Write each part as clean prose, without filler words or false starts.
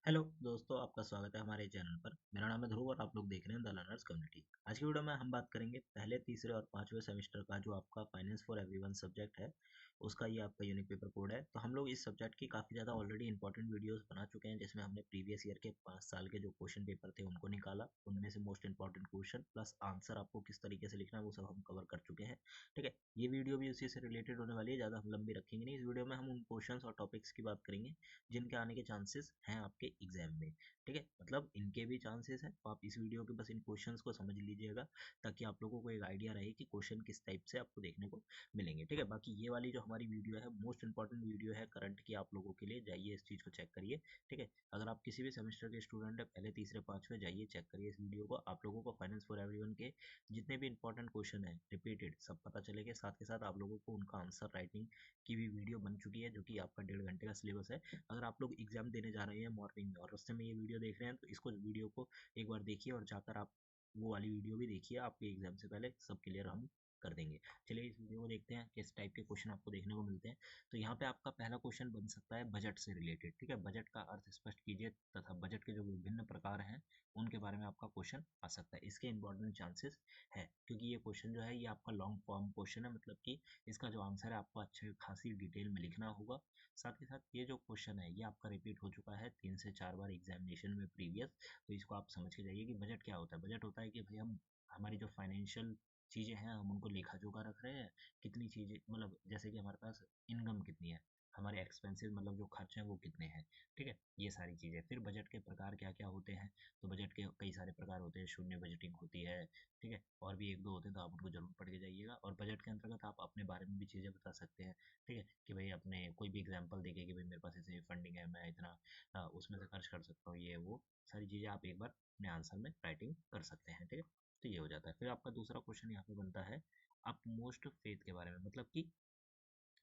Hello दोस्तों, आपका स्वागत है हमारे चैनल पर। मेरा नाम है ध्रुव और आप लोग देख रहे हैं द लर्नर्स कम्युनिटी। आज की वीडियो में हम बात करेंगे पहले, तीसरे और पांचवें सेमेस्टर का जो आपका फाइनेंस फॉर एवरीवन सब्जेक्ट है, उसका ये आपका यूनिक पेपर कोड है। तो हम लोग इस सब्जेक्ट की काफ़ी ज़्यादा ऑलरेडी इंपॉर्टेंट वीडियोस बना चुके हैं, जिसमें हमने प्रीवियस ईयर के 5 साल के जो क्वेश्चन पेपर थे उनको निकाला, उनमें से most important question plus answer आपको किस तरीके से लिखना है वो सब हम कवर कर चुके हैं। ठीक है, ये वीडियो भी उसी से रिलेटेड होने वाली है, ज़्यादा हम लंबी रखेंगे नहीं। इस वीडियो में हम उन क्वेश्चन और टॉपिक्स की बात करेंगे जिनके आने के चांसेस हैं आपके एग्जाम में। ठीक है, मतलब इनके भी चांसेस हैं, तो आप इस वीडियो के बस इन क्वेश्चंस को समझ लीजिएगा, ताकि आप लोगों को एक आइडिया रहे कि क्वेश्चन किस टाइप से आपको देखने को मिलेंगे। ठीक है, बाकी ये वाली जो हमारी वीडियो है मोस्ट इंपॉर्टेंट वीडियो है करंट की आप लोगों के लिए, जाइए इस चीज़ को चेक करिए। ठीक है, अगर आप किसी भी सेमेस्टर के स्टूडेंट है, पहले तीसरे पाँचवें, जाइए चेक करिए इस वीडियो को। आप लोगों को फाइनेंस फॉर एवरीवन के जितने भी इंपॉर्टेंट क्वेश्चन है रिपीटेड सब पता चलेगा, साथ के साथ आप लोगों को उनका आंसर राइटिंग की भी वीडियो बन चुकी है, जो कि आपका 1.5 घंटे का सिलेबस है। अगर आप लोग एग्जाम देने जा रहे हैं मॉर्निंग में और रास्ते में ये वीडियो देख रहे हैं, तो इसको वीडियो को एक बार देखिए और जाकर आप वो वाली वीडियो भी देखिए, आपके एग्जाम से पहले सब क्लियर हम कर देंगे। चलिए इस वीडियो को देखते हैं किस टाइप के क्वेश्चन आपको देखने को मिलते हैं। तो यहाँ पे आपका पहला क्वेश्चन बन सकता है बजट से रिलेटेड। ठीक है, बजट का अर्थ स्पष्ट कीजिए तथा बजट के जो विभिन्न प्रकार हैं उनके बारे में आपका क्वेश्चन आ सकता है। इसके इंपॉर्टेंट चांसेस है, क्योंकि ये क्वेश्चन जो है ये आपका लॉन्ग फॉर्म क्वेश्चन है, मतलब कि इसका जो आंसर है आपको अच्छे खासी डिटेल में लिखना होगा। साथ ही साथ ये जो क्वेश्चन है ये आपका रिपीट हो चुका है 3 से 4 बार एग्जामिनेशन में प्रीवियस। तो इसको आप समझ के जाइए कि बजट क्या होता है। बजट होता है कि भाई हम हमारी जो फाइनेंशियल चीज़ें हैं हम उनको लेखा जोखा रख रहे हैं, कितनी चीज़ें, मतलब जैसे कि हमारे पास इनकम कितनी है, हमारे एक्सपेंसेस मतलब जो खर्च हैं वो कितने हैं। ठीक है, ये सारी चीज़ें। फिर बजट के प्रकार क्या क्या होते हैं, तो बजट के कई सारे प्रकार होते हैं। शून्य बजटिंग होती है, ठीक है, और भी एक दो होते हैं, तो आप उनको जरूर पढ़ के जाइएगा। और बजट के अंतर्गत आप अपने बारे में भी चीज़ें बता सकते हैं। ठीक है, कि भाई अपने कोई भी एग्जांपल देके कि भाई मेरे पास ऐसे फंडिंग है, मैं इतना उसमें से खर्च कर सकता हूँ, ये वो सारी चीज़ें आप एक बार अपने आंसर में राइटिंग कर सकते हैं। ठीक है, तो ये हो जाता है। फिर आपका दूसरा क्वेश्चन यहाँ पे बनता है आप मोस्ट फेथ के बारे में, मतलब कि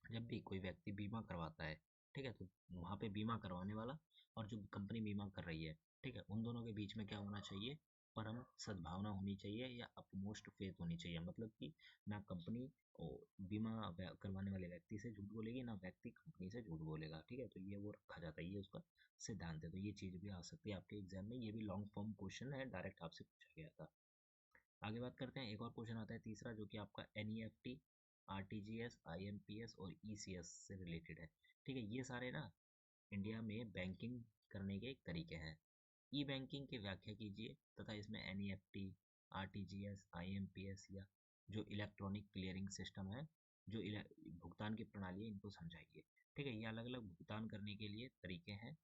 जब भी कोई व्यक्ति बीमा करवाता है, ठीक है, तो वहाँ पे बीमा करवाने वाला और जो कंपनी बीमा कर रही है, ठीक है, उन दोनों के बीच में क्या होना चाहिए, परम सद्भावना होनी चाहिए या अपमोस्ट फेथ होनी चाहिए। मतलब कि ना कंपनी बीमा करवाने वाले व्यक्ति से झूठ बोलेगी, ना व्यक्ति कंपनी से झूठ बोलेगा। ठीक है, तो ये वो रखा जाता है, ये उसका सिद्धांत है। तो ये चीज़ भी आ सकती है आपके एग्जाम में, ये भी लॉन्ग फॉर्म क्वेश्चन है, डायरेक्ट आपसे पूछा गया था। आगे बात करते हैं, एक और क्वेश्चन आता है तीसरा, जो कि आपका NEFT, RTGS, IMPS और ECS से रिलेटेड है। ठीक है, ये सारे ना इंडिया में बैंकिंग करने के एक तरीके हैं। ई बैंकिंग की व्याख्या कीजिए तथा इसमें NEFT, RTGS, IMPS या जो इलेक्ट्रॉनिक क्लियरिंग सिस्टम है, जो भुगतान की प्रणाली है, इनको समझाइए। ठीक है, ये अलग अलग भुगतान करने के लिए तरीके हैं।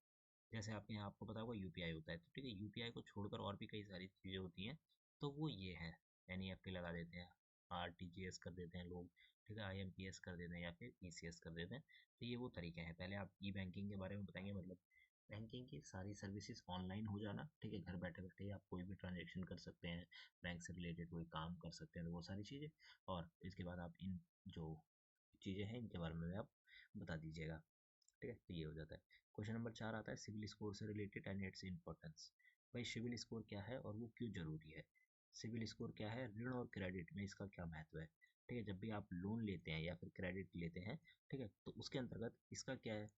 जैसे आपके यहाँ आपको पता होगा यूपीआई होता है, तो ठीक है, यूपीआई को छोड़कर और भी कई सारी चीज़ें होती हैं, तो वो ये है। NEFT लगा देते हैं, RTGS कर देते हैं लोग, ठीक है, IMPS कर देते हैं या फिर ECS कर देते हैं। तो ये वो तरीके हैं। पहले आप ई बैंकिंग के बारे में बताएंगे, मतलब बैंकिंग की सारी सर्विसेज ऑनलाइन हो जाना। ठीक है, घर बैठे बैठे आप कोई भी ट्रांजेक्शन कर सकते हैं, बैंक से रिलेटेड कोई काम कर सकते हैं, तो वो सारी चीज़ें। और इसके बाद आप इन जो चीज़ें हैं इनके बारे में आप बता दीजिएगा। ठीक है, तो ये हो जाता है। क्वेश्चन नंबर 4 आता है सिविल स्कोर से रिलेटेड एंड इट्स इंपॉर्टेंस। भाई सिविल स्कोर क्या है और वो क्यों जरूरी है। सिविल स्कोर क्या है, ऋण और क्रेडिट में इसका क्या महत्व है। ठीक है, जब भी आप लोन लेते हैं या फिर क्रेडिट लेते हैं, ठीक है, तो उसके अंतर्गत इसका क्या है,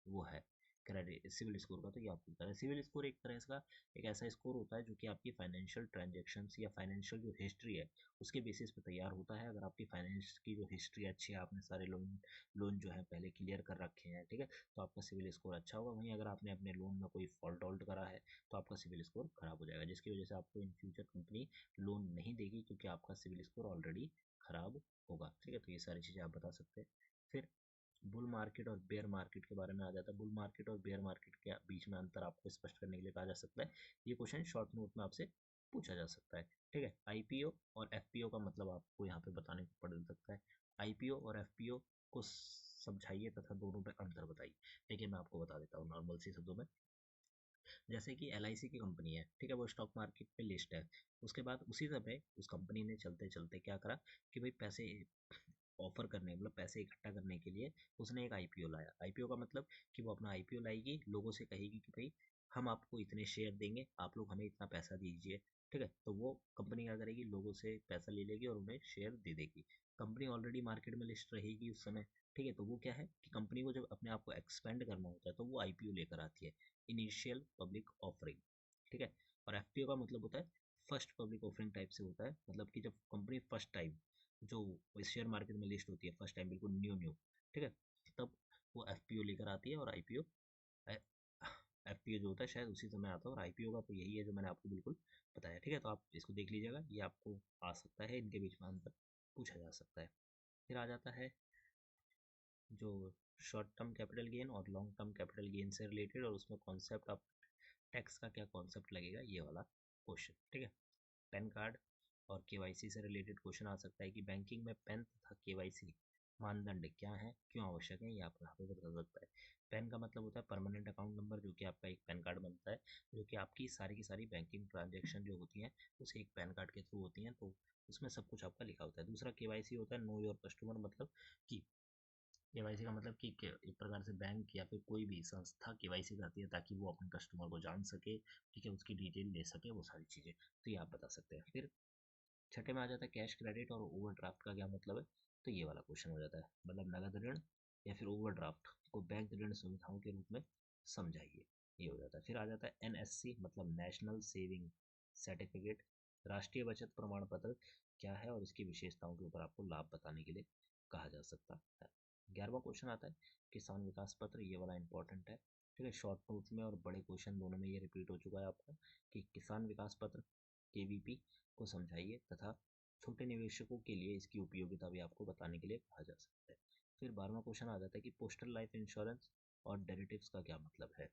वो है क्रेडिट सिविल स्कोर का। तो ये आपको बता है, सिविल स्कोर एक तरह का एक ऐसा स्कोर होता है जो कि आपकी फाइनेंशियल ट्रांजेक्शन्स या फाइनेंशियल जो हिस्ट्री है उसके बेसिस पे तैयार होता है। अगर आपकी फाइनेंस की जो हिस्ट्री अच्छी है, आपने सारे लोन लोन जो है पहले क्लियर कर रखे हैं, ठीक है, तो आपका सिविल स्कोर अच्छा होगा। वहीं अगर आपने अपने लोन में कोई फॉल्ट वॉल्ट करा है तो आपका सिविल स्कोर खराब हो जाएगा, जिसकी वजह से आपको इन फ्यूचर कंपनी लोन नहीं देगी, क्योंकि आपका सिविल स्कोर ऑलरेडी खराब होगा। ठीक है, तो ये सारी चीज़ें आप बता सकते हैं। फिर बुल मार्केट और बेयर मार्केट के बारे में आ जाता है। बुल मार्केट और बेयर मार्केट के बीच में अंतर आपको स्पष्ट करने के लिए कहा जा सकता है। ये क्वेश्चन शॉर्ट नोट में आपसे पूछा जा सकता है। ठीक है, IPO और FPO का मतलब आपको यहाँ पे बताने को पड़ सकता है। IPO और FPO को समझाइए तथा दोनों में अंतर बताइए। देखिए मैं आपको बता देता हूँ नॉर्मल सी शब्दों में। जैसे कि LIC की कंपनी है, ठीक है, वो स्टॉक मार्केट पे लिस्ट है। उसके बाद उसी समय उस कंपनी ने चलते चलते क्या करा कि भाई पैसे ऑफर करने मतलब पैसे इकट्ठा करने के लिए उसने एक आईपीओ लाया। आईपीओ का मतलब कि वो अपना आईपीओ लाएगी, लोगों से कहेगी कि भाई हम आपको इतने शेयर देंगे, आप लोग हमें इतना पैसा दीजिए। ठीक है, तो वो कंपनी क्या करेगी, लोगों से पैसा ले लेगी और उन्हें शेयर दे देगी। कंपनी ऑलरेडी मार्केट में लिस्ट रहेगी उस समय। ठीक है, तो वो क्या है कि कंपनी को जब अपने आप को एक्सपेंड करना होता है तो वो आईपीओ लेकर आती है, इनिशियल पब्लिक ऑफरिंग। ठीक है, और एफपीओ का मतलब होता है फर्स्ट पब्लिक ऑफरिंग टाइप से होता है, मतलब कि जब कंपनी फर्स्ट टाइम जो शेयर मार्केट में लिस्ट होती है फर्स्ट टाइम बिल्कुल न्यू न्यू, ठीक है, तब वो एफपीओ लेकर आती है। और आईपीओ एफपीओ जो होता है शायद उसी समय आता है, और आईपीओ का तो यही है जो मैंने आपको बिल्कुल बताया। ठीक है, तो आप इसको देख लीजिएगा, ये आपको आ सकता है, इनके बीच में अंतर पूछा जा सकता है। फिर आ जाता है जो शॉर्ट टर्म कैपिटल गेन और लॉन्ग टर्म कैपिटल गेन से रिलेटेड, और उसमें कॉन्सेप्ट ऑफ टैक्स का क्या कॉन्सेप्ट लगेगा, ये वाला क्वेश्चन। ठीक है, पैन कार्ड और केवाईसी से रिलेटेड क्वेश्चन आ सकता है कि बैंकिंग में पैन तथा केवाईसी मानदंड क्या है, क्यों आवश्यक है, ये आपको यहाँ पे बता सकता है। पैन का मतलब होता है परमानेंट अकाउंट नंबर, जो कि आपका एक पैन कार्ड बनता है, जो कि आपकी सारी की सारी बैंकिंग ट्रांजेक्शन जो होती हैं उसे एक पैन कार्ड के थ्रू होती हैं, तो उसमें सब कुछ आपका लिखा होता है। दूसरा केवाईसी होता है नो योर कस्टमर, मतलब कि केवाईसी का मतलब कि एक प्रकार से बैंक या फिर कोई भी संस्था केवाईसी करती है ताकि वो अपने कस्टमर को जान सके, ठीक है, उसकी डिटेल ले सके, वो सारी चीज़ें तो ये आप बता सकते हैं। फिर छठे में आ जाता है कैश क्रेडिट और ओवरड्राफ्ट का क्या मतलब है, तो ये वाला क्वेश्चन हो जाता है, मतलब नगद ऋण या फिर ओवरड्राफ्ट को बैंक ऋण सुविधाओं के रूप में समझाइए, ये हो जाता है। फिर आ जाता है एनएससी मतलब नेशनल सेविंग सर्टिफिकेट, राष्ट्रीय बचत प्रमाण पत्र क्या है और इसकी विशेषताओं के ऊपर आपको लाभ बताने के लिए कहा जा सकता है। 11वां क्वेश्चन आता है किसान विकास पत्र, ये वाला इंपॉर्टेंट है। ठीक है, शॉर्ट नोट में और बड़े क्वेश्चन दोनों में ये रिपीट हो चुका है आपका कि किसान विकास पत्र केवीपी को समझाइए तथा छोटे निवेशकों के लिए इसकी उपयोगिता भी आपको बताने के लिए कहा जा सकता है। फिर 12वां क्वेश्चन आ जाता है कि पोस्टल लाइफ इंश्योरेंस और डेरिवेटिव्स का क्या मतलब है।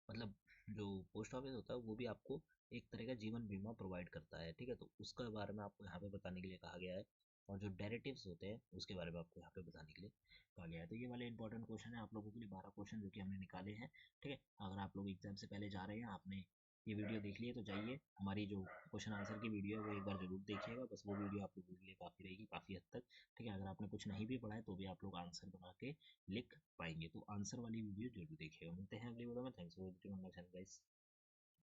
मतलब जो पोस्ट ऑफिस होता है वो भी आपको एक तरह का जीवन बीमा प्रोवाइड करता है। ठीक है, तो उसके बारे में आपको यहाँ पे बताने के लिए कहा गया है, और जो डेरिवेटिव्स होते हैं उसके बारे में आपको यहाँ पे बताने के लिए कहा गया है। तो ये वाले इंपॉर्टेंट क्वेश्चन है आप लोगों के लिए, 12 क्वेश्चन जो कि हमने निकाले हैं। ठीक है, अगर आप लोग एग्जाम से पहले जा रहे हैं, आपने ये वीडियो देख ली है, तो जाइए हमारी जो क्वेश्चन आंसर की वीडियो है वो एक बार जरूर देखिएगा, बस वो वीडियो आप लोगों के लिए काफ़ी रहेगी काफ़ी हद तक। ठीक है, अगर आपने कुछ नहीं भी पढ़ा है तो भी आप लोग आंसर बना के लिख पाएंगे, तो आंसर वाली वीडियो जरूर देखिएगा। मिलते हैं अगली वीडियो में, thanks for watching my channel guys.